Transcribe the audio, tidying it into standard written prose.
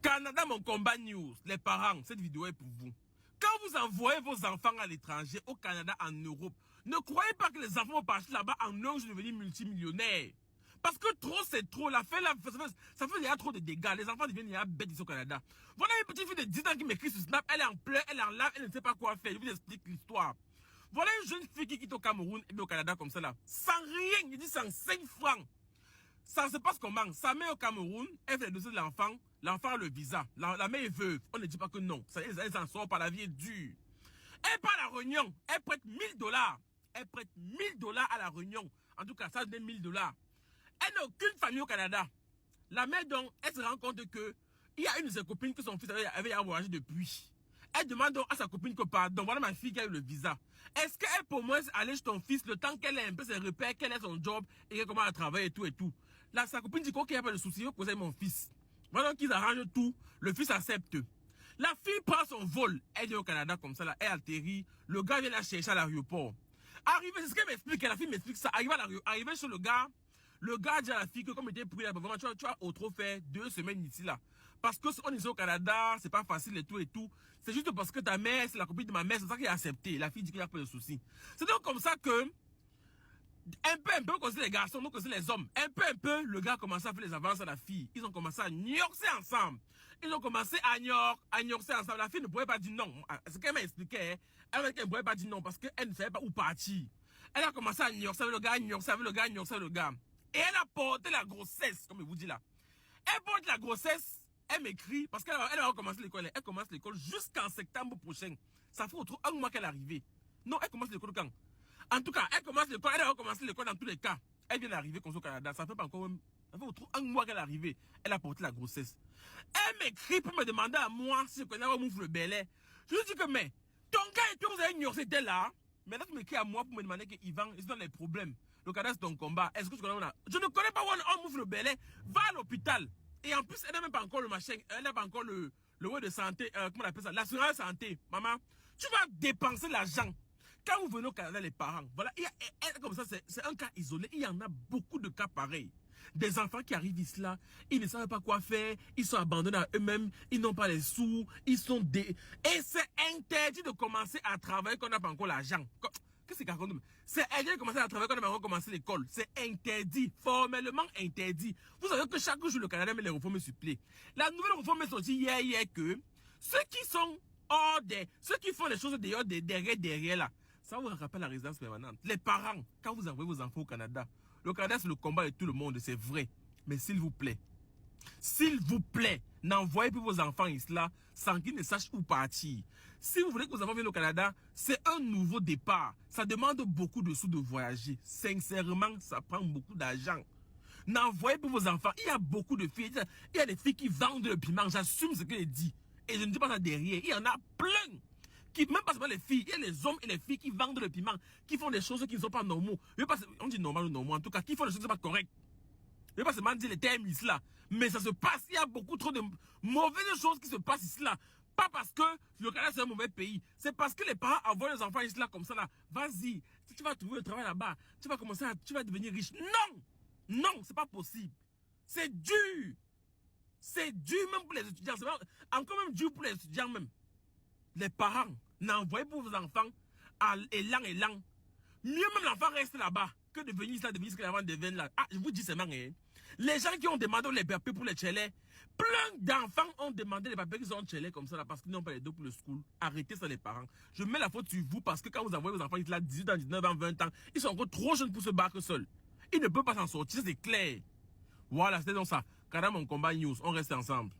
Canada, mon combat news. Les parents, cette vidéo est pour vous. Quand vous envoyez vos enfants à l'étranger, au Canada, en Europe, ne croyez pas que les enfants vont partir là-bas en un jour devenir multimillionnaires. Parce que trop, c'est trop. Ça fait il y a trop de dégâts. Les enfants deviennent bêtes ici au Canada. Voilà une petite fille de 10 ans qui m'écrit sur Snap. Elle est en pleurs, elle est en larmes, elle ne sait pas quoi faire. Je vous explique l'histoire. Voilà une jeune fille qui quitte au Cameroun et au Canada comme ça là. Sans rien, il dit sans 5 francs. Ça se passe comment? Sa mère au Cameroun, elle fait le dossier de l'enfant. L'enfant a le visa. La mère est veuve. On ne dit pas que non. Elle s'en sort pas, la vie est dure. Elle part à la Réunion. Elle prête $1000. Elle prête $1000 à la Réunion. En tout cas, ça donne $1000. Elle n'a aucune famille au Canada. La mère, donc, elle se rend compte que il y a une de ses copines que son fils avait voyagé depuis. Elle demande donc à sa copine que pardon, voilà ma fille qui a eu le visa. Est-ce qu'elle peut au moins aller chez ton fils le temps qu'elle ait un peu ses repères, qu'elle ait son job et qu'elle commence à travailler et tout et tout. Là, sa copine dit qu'il n'y a pas de souci, il faut poser mon fils. Voilà qu'ils arrangent tout, le fils accepte. La fille prend son vol, elle est au Canada comme ça, là, elle atterrit, le gars vient la chercher à l'aéroport. Arrivé, c'est ce qu'elle m'explique, la fille m'explique ça, arrivé chez le gars dit à la fille que comme il était pris là, vraiment, tu vas au trop faire 2 semaines ici là. Parce que on est ici au Canada, c'est pas facile et tout et tout. C'est juste parce que ta mère, c'est la copine de ma mère, c'est ça qu'il a accepté. La fille dit qu'il n'y a pas de souci. C'est donc comme ça que, un peu, comme c'est les garçons, donc comme c'est les hommes. Un peu, le gars a commencé à faire les avances à la fille. Ils ont commencé à gnorcer ensemble. Ils ont commencé à gnorcer ensemble. La fille ne pouvait pas dire non. C'est qu'elle m'a expliqué, hein. Elle ne pouvait pas dire non parce qu'elle ne savait pas où partir. Elle a commencé à gnorcer avec le gars, gnorcer avec le gars, gnorcer avec le gars. Et elle a porté la grossesse, comme je vous dis là. Elle porte la grossesse, elle m'écrit, parce qu'elle va recommencer l'école. Elle commence l'école jusqu'en septembre prochain. Ça fait autour un mois qu'elle est arrivée. Non, elle commence l'école quand? En tout cas, elle commence l'école, elle va recommencer l'école dans tous les cas. Elle vient d'arriver comme ça au Canada. Ça fait pas encore ça fait autour un mois qu'elle est arrivée. Elle a porté la grossesse. Elle m'écrit pour me demander à moi si je connais Mouf le Belay. Je lui dis que, mais, ton gars et toi, vous avez ignoré, c'était là. Maintenant, tu m'écris à moi pour me demander que Yvan, ils ont les problèmes. Le Canada, c'est ton combat. Est-ce que tu connais? Je ne connais pas on Mouf le Belay. Va à l'hôpital. Et en plus, elle n'a même pas encore le machin. Elle n'a pas encore le web de santé. Comment on appelle ça? L'assurance santé. Maman, tu vas dépenser l'argent. Quand vous venez au Canada, les parents, voilà, comme ça, c'est un cas isolé. Il y en a beaucoup de cas pareils. Des enfants qui arrivent ici là, ils ne savent pas quoi faire, ils sont abandonnés à eux-mêmes, ils n'ont pas les sous, ils sont Et c'est interdit de commencer à travailler quand on n'a pas encore l'argent. Qu'est-ce que c'est qu'on C'est interdit de commencer à travailler quand on n'a pas encore commencé l'école. C'est interdit, formellement interdit. Vous savez que chaque jour le Canada met les réformes sur pied. La nouvelle réforme est sortie hier que ceux qui sont ceux qui font les choses derrière là, ça vous rappelle la résidence permanente. Les parents, quand vous envoyez vos enfants au Canada, le Canada c'est le combat de tout le monde, c'est vrai. Mais s'il vous plaît, n'envoyez plus vos enfants ici là sans qu'ils ne sachent où partir. Si vous voulez que vos enfants viennent au Canada, c'est un nouveau départ. Ça demande beaucoup de sous de voyager. Sincèrement, ça prend beaucoup d'argent. N'envoyez plus vos enfants. Il y a beaucoup de filles. Il y a des filles qui vendent le piment. J'assume ce que je dis. Et je ne dis pas ça derrière. Il y en a plein. Même pas seulement les filles, il y a les hommes et les filles qui vendent le piment, qui font des choses qui ne sont pas normaux. On dit normal ou normaux, en tout cas, qui font des choses qui ne sont pas correctes. Je ne vais pas seulement dire les termes ici là, mais ça se passe, il y a beaucoup trop de mauvaises choses qui se passent ici là. Pas parce que le Canada c'est un mauvais pays, c'est parce que les parents envoient les enfants ici là comme ça là. Vas-y, si tu vas trouver le travail là-bas, tu vas devenir riche. Non! Non, c'est pas possible. C'est dur. C'est dur même pour les étudiants, c'est encore même dur pour les étudiants même. Les parents, n'envoyez pas vos enfants à élan. Mieux même l'enfant reste là-bas que de venir là, ce que l'enfant devient là. Ah, je vous dis seulement, hein. Les gens qui ont demandé les papiers pour les chelets, plein d'enfants ont demandé les papiers qu'ils ont chelets comme ça là parce qu'ils n'ont pas les dos pour le school. Arrêtez ça les parents. Je mets la faute sur vous parce que quand vous envoyez vos enfants là 18 ans, 19 ans, 20 ans, ils sont encore trop jeunes pour se battre seuls. Ils ne peuvent pas s'en sortir, c'est clair. Voilà, c'était donc ça. Canada, mon combat news, on reste ensemble.